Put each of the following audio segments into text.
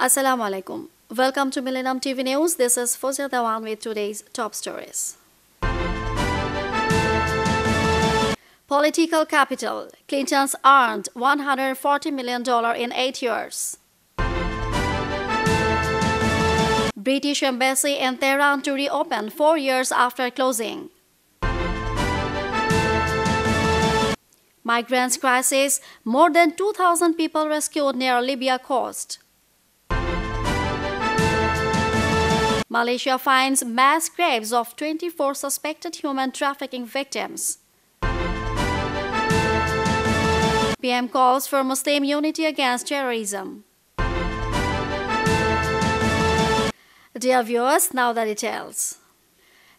Assalamu alaikum. Welcome to Millennium TV News. This is Fozia Dawan with today's top stories. Political capital. Clinton's earned $140 million in 8 years. British Embassy in Tehran to reopen 4 years after closing. Migrants crisis. More than 2,000 people rescued near Libya coast. Malaysia finds mass graves of 24 suspected human trafficking victims. PM calls for Muslim unity against terrorism. Dear viewers, now the details.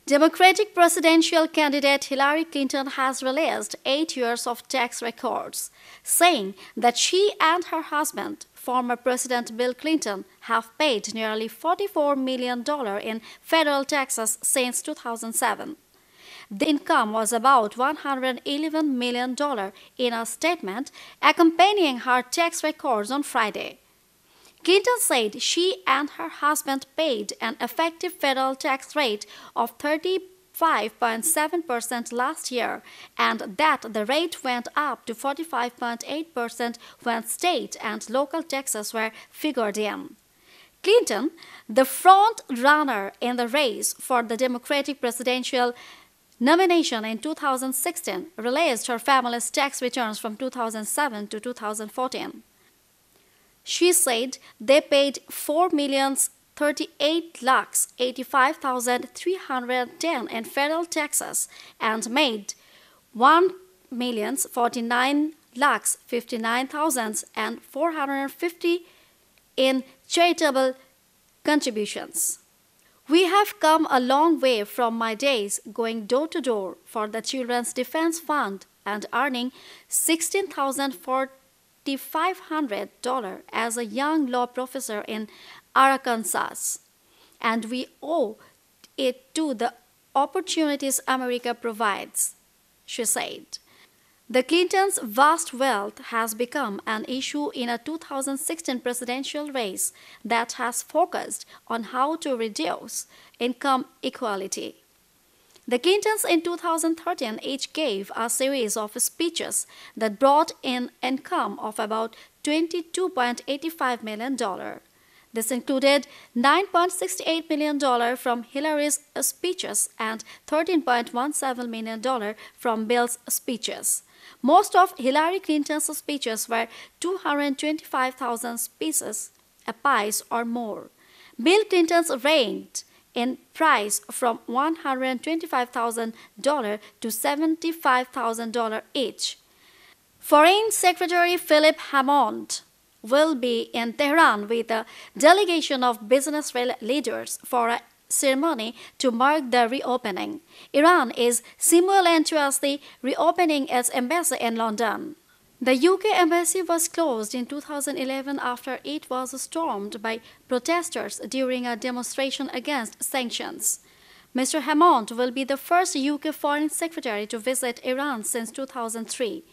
Democratic presidential candidate Hillary Clinton has released 8 years of tax records, saying that she and her husband, former President Bill Clinton, have paid nearly $44 million in federal taxes since 2007. The income was about $111 million in a statement accompanying her tax records on Friday. Clinton said she and her husband paid an effective federal tax rate of 35.7% last year, and that the rate went up to 45.8% when state and local taxes were figured in. Clinton, the front runner in the race for the Democratic presidential nomination in 2016, released her family's tax returns from 2007 to 2014. She said they paid $4,038,085,310 in federal taxes and made $1,049,059,450 in charitable contributions. We have come a long way from my days going door to door for the Children's Defense Fund and earning $16,500 as a young law professor in Arkansas, and we owe it to the opportunities America provides, she said. The Clintons' vast wealth has become an issue in a 2016 presidential race that has focused on how to reduce income equality. The Clintons in 2013 each gave a series of speeches that brought in income of about $22.85 million. This included $9.68 million from Hillary's speeches and $13.17 million from Bill's speeches. Most of Hillary Clinton's speeches were 225,000 pieces apiece or more. Bill Clinton's ranged in price from $125,000 to $75,000 each. Foreign Secretary Philip Hammond will be in Tehran with a delegation of business leaders for a ceremony to mark the reopening. Iran is simultaneously reopening its embassy in London. The UK embassy was closed in 2011 after it was stormed by protesters during a demonstration against sanctions. Mr. Hammond will be the first UK foreign secretary to visit Iran since 2003.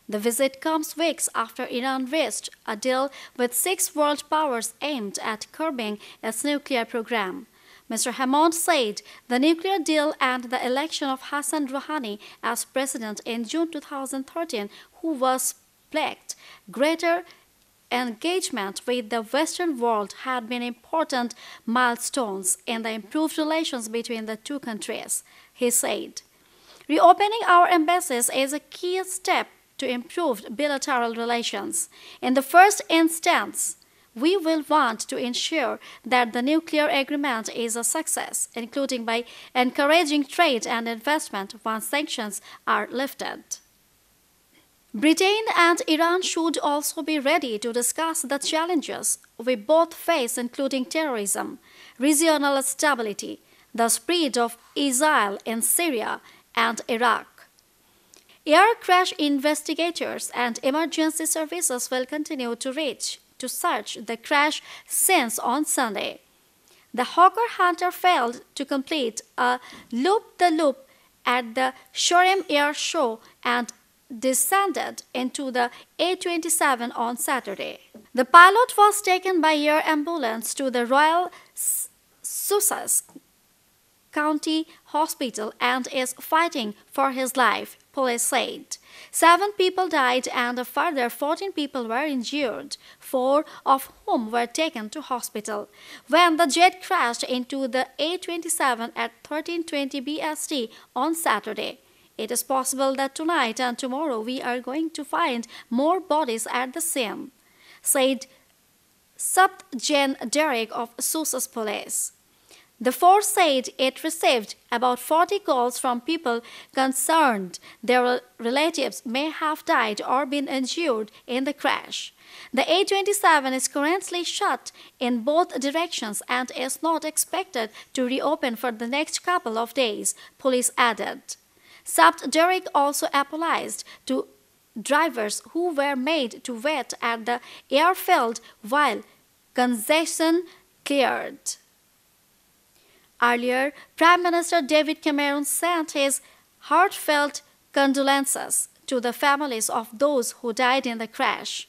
The visit comes weeks after Iran reached a deal with 6 world powers aimed at curbing its nuclear program. Mr. Hammond said the nuclear deal and the election of Hassan Rouhani as president in June 2013, who was pledged greater engagement with the Western world, had been important milestones in the improved relations between the two countries, he said. Reopening our embassies is a key step to improved bilateral relations. In the first instance, we will want to ensure that the nuclear agreement is a success, including by encouraging trade and investment once sanctions are lifted. Britain and Iran should also be ready to discuss the challenges we both face, including terrorism, regional stability, the spread of ISIL in Syria and Iraq. Air crash investigators and emergency services will continue to search the crash scenes on Sunday. The Hawker Hunter failed to complete a loop-the-loop at the Sharm Air Show and descended into the A27 on Saturday. The pilot was taken by air ambulance to the Royal Sussex County Hospital and is fighting for his life, police said. 7 people died and a further 14 people were injured, 4 of whom were taken to hospital. When the jet crashed into the A27 at 13:20 BST on Saturday, it is possible that tonight and tomorrow we are going to find more bodies at the scene, said Subgen Derek of Sussex Police. The force said it received about 40 calls from people concerned their relatives may have died or been injured in the crash. The A27 is currently shut in both directions and is not expected to reopen for the next couple of days, police added. Sabt Derek also apologized to drivers who were made to wait at the airfield while congestion cleared. Earlier, Prime Minister David Cameron sent his heartfelt condolences to the families of those who died in the crash.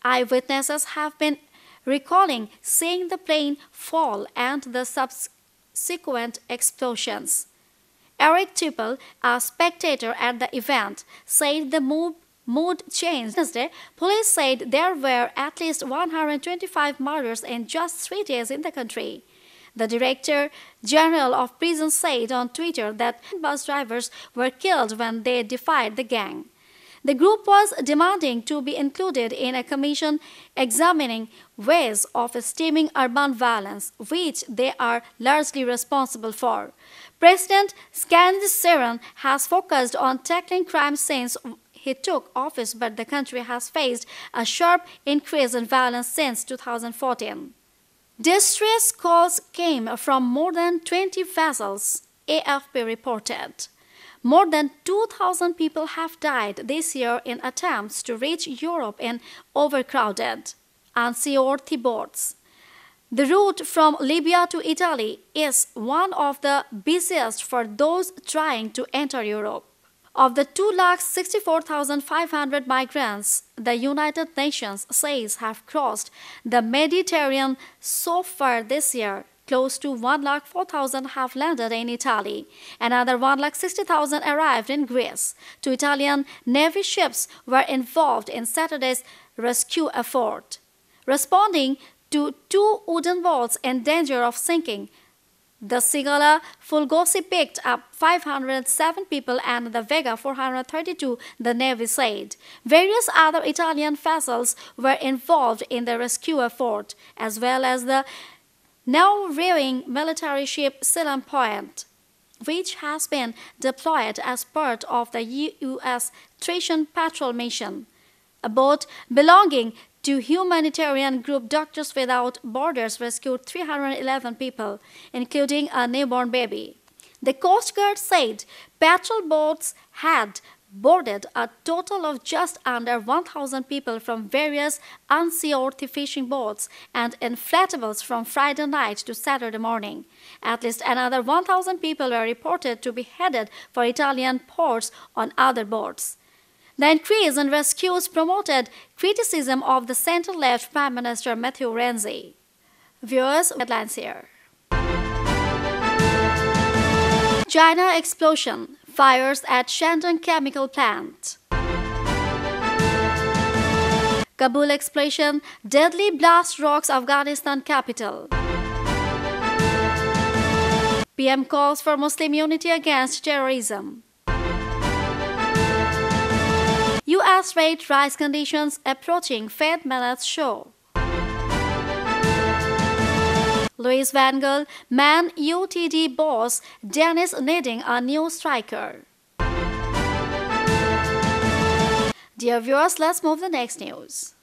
Eyewitnesses have been recalling seeing the plane fall and the subsequent explosions. Eric Tipple, a spectator at the event, said the mood changed. Wednesday, police said there were at least 125 murders in just 3 days in the country. The Director General of Prisons said on Twitter that bus drivers were killed when they defied the gang. The group was demanding to be included in a commission examining ways of stemming urban violence, which they are largely responsible for. President Scandis Seren has focused on tackling crime since he took office, but the country has faced a sharp increase in violence since 2014. Distress calls came from more than 20 vessels, AFP reported. More than 2,000 people have died this year in attempts to reach Europe in overcrowded, unseaworthy boats. The route from Libya to Italy is one of the busiest for those trying to enter Europe. Of the 2,64,500 migrants the United Nations says have crossed the Mediterranean so far this year, close to 104,000 have landed in Italy. Another 160,000 arrived in Greece. 2 Italian Navy ships were involved in Saturday's rescue effort. Responding to 2 wooden boats in danger of sinking, the Sigala Fulgosi picked up 507 people and the Vega 432, the Navy said. Various other Italian vessels were involved in the rescue effort, as well as the now rearing military ship Ceylon Point, which has been deployed as part of the U.S. Triton Patrol mission. A boat belonging to humanitarian group Doctors Without Borders rescued 311 people, including a newborn baby. The Coast Guard said patrol boats had boarded a total of just under 1,000 people from various unseaworthy fishing boats and inflatables from Friday night to Saturday morning. At least another 1,000 people were reported to be headed for Italian ports on other boats. The increase in rescues promoted criticism of the center-left Prime Minister Matteo Renzi. Viewers, headlines here. China explosion, fires at Shandong chemical plant. Kabul explosion, deadly blast rocks Afghanistan capital. PM calls for Muslim unity against terrorism. U.S. rate rise conditions approaching Fed minutes show. Louis Van Gaal, Man UTD boss, Dennis needing a new striker. Dear viewers, let's move to the next news.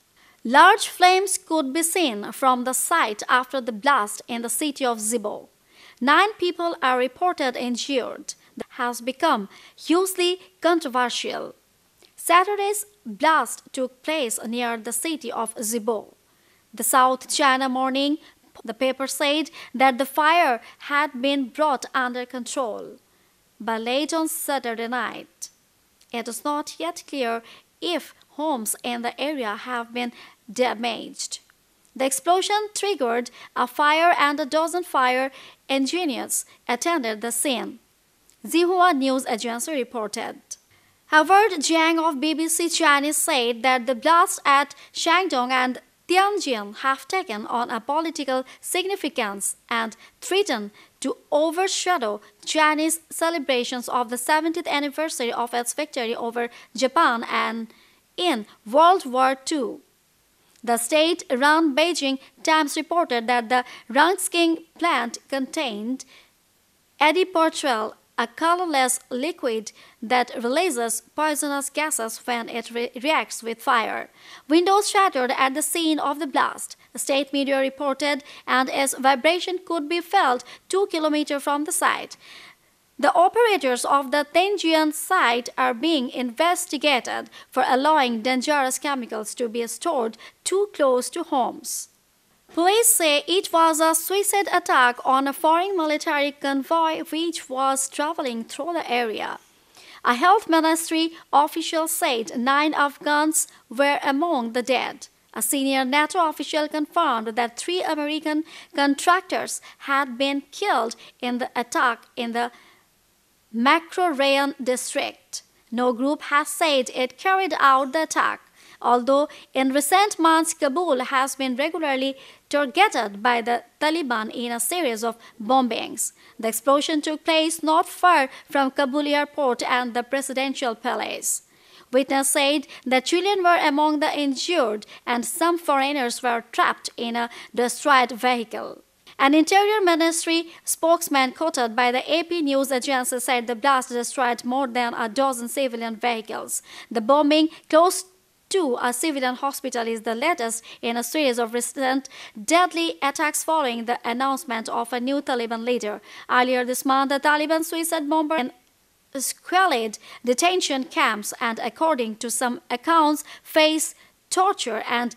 Large flames could be seen from the site after the blast in the city of Zibo. 9 people are reported injured. That has become hugely controversial. Saturday's blast took place near the city of Zibo. The South China Morning, the paper said that the fire had been brought under control by late on Saturday night. It is not yet clear if homes in the area have been damaged. The explosion triggered a fire and a dozen fire engineers attended the scene, Xinhua News Agency reported. Howard Jiang of BBC Chinese said that the blasts at Shandong and Tianjin have taken on a political significance and threaten to overshadow Chinese celebrations of the 70th anniversary of its victory over Japan and in World War II. The state-run Beijing Times reported that the Rongqing plant contained adipertrol, a colorless liquid that releases poisonous gases when it reacts with fire. Windows shattered at the scene of the blast, state media reported, and its vibration could be felt 2 kilometers from the site. The operators of the Tianjin site are being investigated for allowing dangerous chemicals to be stored too close to homes. Police say it was a suicide attack on a foreign military convoy which was traveling through the area. A health ministry official said 9 Afghans were among the dead. A senior NATO official confirmed that 3 American contractors had been killed in the attack in the Makrorayon district. No group has said it carried out the attack, although in recent months Kabul has been regularly targeted by the Taliban in a series of bombings. The explosion took place not far from Kabul airport and the presidential palace. Witnesses said that children were among the injured and some foreigners were trapped in a destroyed vehicle. An Interior Ministry spokesman quoted by the AP news agency said the blast destroyed more than a dozen civilian vehicles. The bombing close to a civilian hospital is the latest in a series of recent deadly attacks following the announcement of a new Taliban leader. Earlier this month, the Taliban suicide bomber squalid detention camps and, according to some accounts, face torture and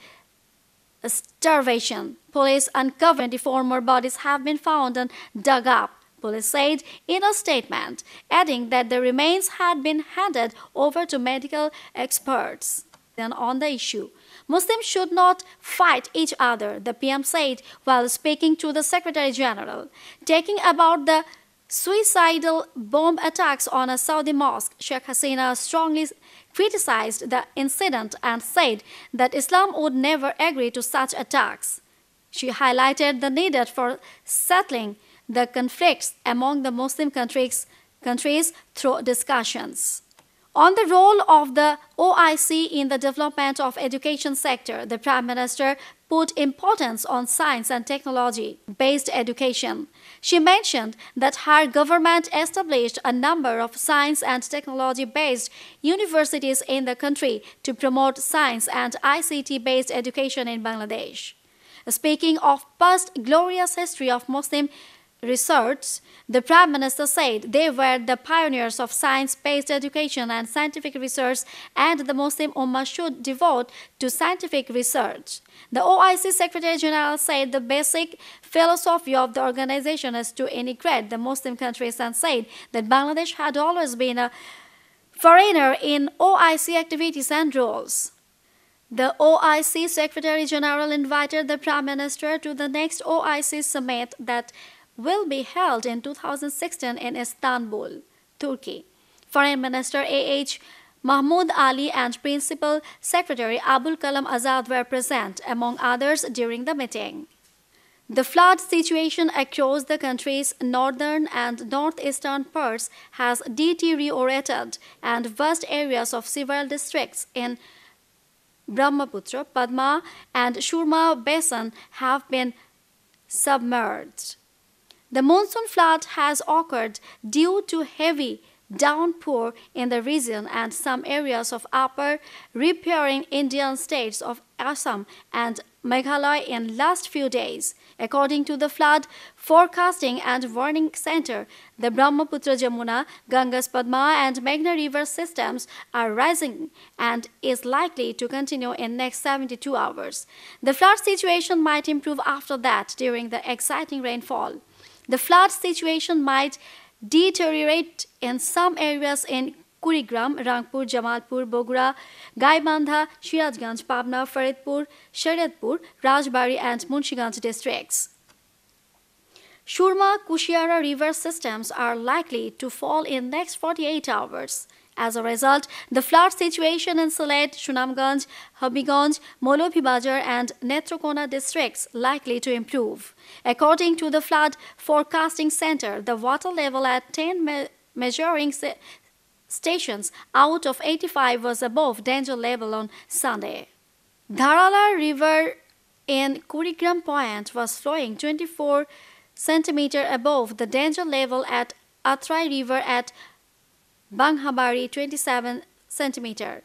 starvation. Police uncovered 24 more bodies have been found and dug up, police said in a statement, adding that the remains had been handed over to medical experts. On the issue, Muslims should not fight each other, the PM said while speaking to the Secretary General. Talking about the suicidal bomb attacks on a Saudi mosque, Sheikh Hasina strongly criticized the incident and said that Islam would never agree to such attacks. She highlighted the need for settling the conflicts among the Muslim countries through discussions. On the role of the OIC in the development of education sector, the Prime Minister put importance on science and technology-based education. She mentioned that her government established a number of science and technology-based universities in the country to promote science and ICT-based education in Bangladesh. Speaking of past glorious history of Muslim research, the Prime Minister said they were the pioneers of science-based education and scientific research, and the Muslim Ummah should devote to scientific research. The OIC Secretary General said the basic philosophy of the organization is to integrate the Muslim countries and said that Bangladesh had always been a foreigner in OIC activities and roles. The OIC Secretary General invited the Prime Minister to the next OIC summit that will be held in 2016 in Istanbul, Turkey. Foreign Minister A.H. Mahmoud Ali and Principal Secretary Abul Kalam Azad were present, among others, during the meeting. The flood situation across the country's northern and northeastern parts has deteriorated, and vast areas of several districts in Brahmaputra, Padma, and Surma Basin have been submerged. The monsoon flood has occurred due to heavy downpour in the region and some areas of upper riparian Indian states of Assam and Meghalaya in last few days. According to the Flood Forecasting and Warning Center, the Brahmaputra, Jamuna, Ganges, Padma and Meghna river systems are rising and is likely to continue in next 72 hours. The flood situation might improve after that during the exciting rainfall. The flood situation might deteriorate in some areas in Kurigram, Rangpur, Jamalpur, Bogura, Gaibandha, Shirajganj, Pabna, Faridpur, Shariatpur, Rajbari and Munshiganj districts. Shurma Kushiara river systems are likely to fall in next 48 hours. As a result, the flood situation in Sylhet, Sunamganj, Habiganj, Molobhibazar and Netrokona districts likely to improve. According to the Flood Forecasting Center, the water level at 10 measuring stations out of 85 was above danger level on Sunday. Dharala River in Kurigram Point was flowing 24 centimeter above the danger level at Atrai River at Banghabari 27 centimeter.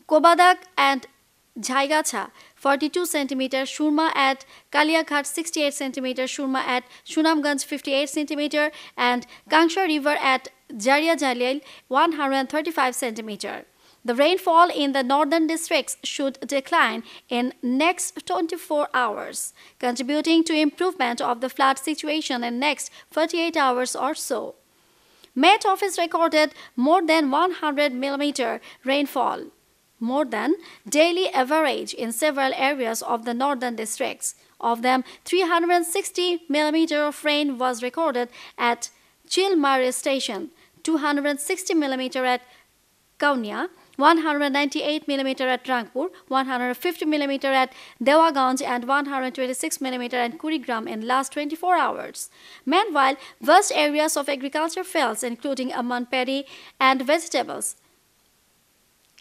Kobadak and Jhaigacha 42 centimeter, Shurma at Kaliaghat 68 centimeter, Shurma at Sunamganj 58 centimeter and Kangsha River at Jaria Jalil 135 centimeter. The rainfall in the northern districts should decline in next 24 hours, contributing to improvement of the flood situation in next 48 hours or so. Met Office recorded more than 100 mm rainfall, more than daily average in several areas of the northern districts. Of them, 360 mm of rain was recorded at Chilmare Station, 260 mm at Kaunia, 198 mm at Rangpur, 150 mm at Dewaganj and 126 mm at Kurigram in last 24 hours. Meanwhile, vast areas of agriculture fields including Amman paddy and vegetables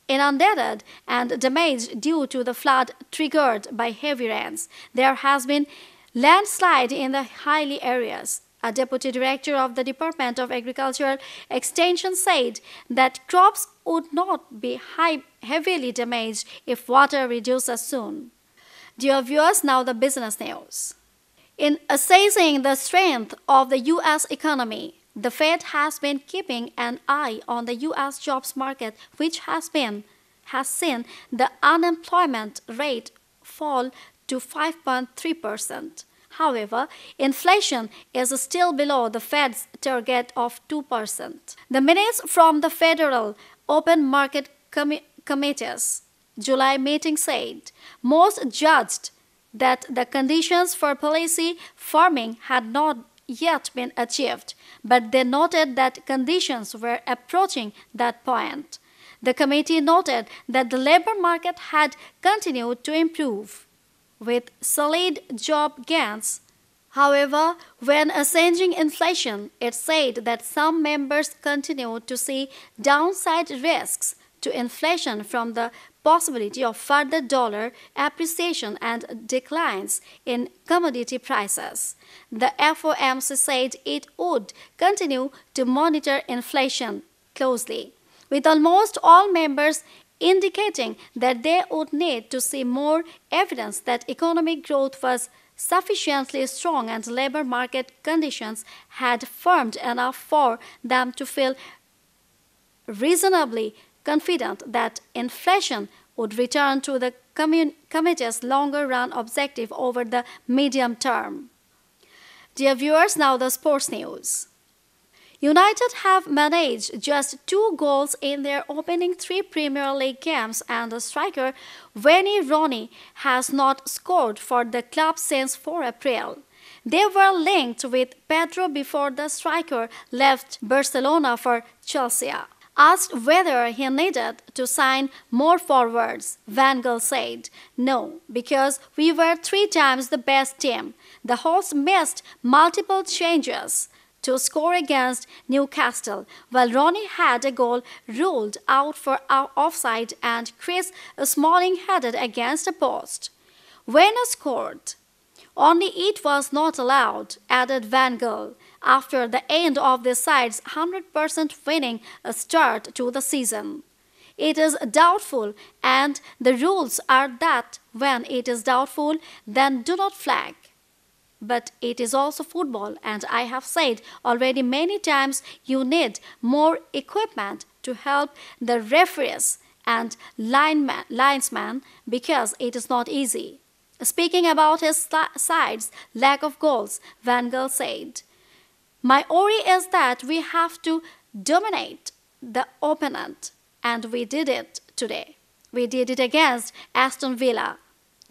inundated and damaged due to the flood triggered by heavy rains. There has been landslide in the hilly areas. A deputy director of the Department of Agricultural Extension said that crops would not be heavily damaged if water reduces soon. Dear viewers, now the business news. In assessing the strength of the U.S. economy, the Fed has been keeping an eye on the U.S. jobs market, which has seen the unemployment rate fall to 5.3%. However, inflation is still below the Fed's target of 2%. The minutes from the Federal Open Market Committee's July meeting said most judged that the conditions for policy firming had not yet been achieved, but they noted that conditions were approaching that point. The committee noted that the labor market had continued to improve, with solid job gains. However, when assessing inflation, it said that some members continued to see downside risks to inflation from the possibility of further dollar appreciation and declines in commodity prices. The FOMC said it would continue to monitor inflation closely, with almost all members indicating that they would need to see more evidence that economic growth was sufficiently strong and labor market conditions had firmed enough for them to feel reasonably confident that inflation would return to the committee's longer-run objective over the medium term. Dear viewers, now the sports news. United have managed just 2 goals in their opening 3 Premier League games, and the striker Wayne Rooney has not scored for the club since 4 April. They were linked with Pedro before the striker left Barcelona for Chelsea. Asked whether he needed to sign more forwards, Van Gaal said, "No, because we were 3 times the best team." The host missed multiple changes to score against Newcastle, while Rooney had a goal ruled out for offside and Chris Smalling headed against a post. When scored, only it was not allowed, added Van Gaal, after the end of the side's 100% winning start to the season. It is doubtful, and the rules are that when it is doubtful, then do not flag. But it is also football, and I have said already many times you need more equipment to help the referees and linesmen because it is not easy. Speaking about his side's lack of goals, Van Gaal said, "My worry is that we have to dominate the opponent, and we did it today. We did it against Aston Villa,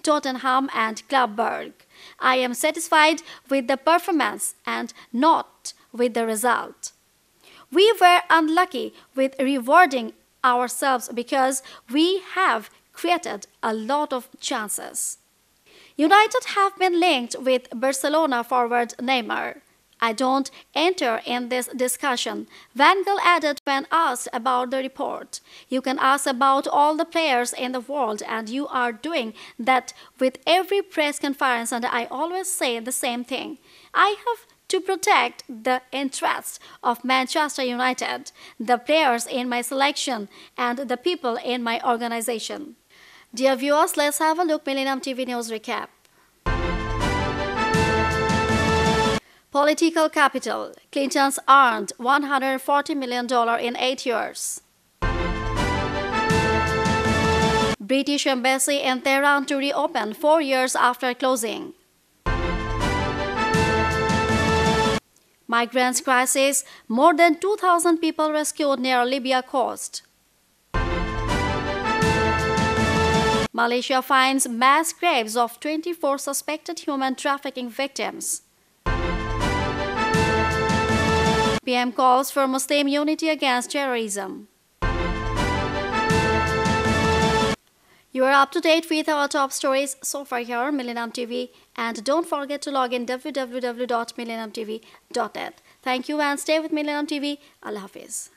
Tottenham and Club Brugge. I am satisfied with the performance and not with the result. We were unlucky with rewarding ourselves because we have created a lot of chances. United have been linked with Barcelona forward Neymar. I don't enter in this discussion, Van Gaal added when asked about the report. You can ask about all the players in the world, and you are doing that with every press conference, and I always say the same thing. I have to protect the interests of Manchester United, the players in my selection, and the people in my organization. Dear viewers, let's have a look Millennium TV News Recap. Political capital. Clinton's earned $140 million in 8 years. British Embassy in Tehran to reopen 4 years after closing. Migrants crisis. More than 2,000 people rescued near Libya coast. Malaysia finds mass graves of 24 suspected human trafficking victims. PM calls for Muslim unity against terrorism. You are up to date with our top stories so far here on Millennium TV, and don't forget to log in www.millenniumtv.net. Thank you and stay with Millennium TV. Allah Hafiz.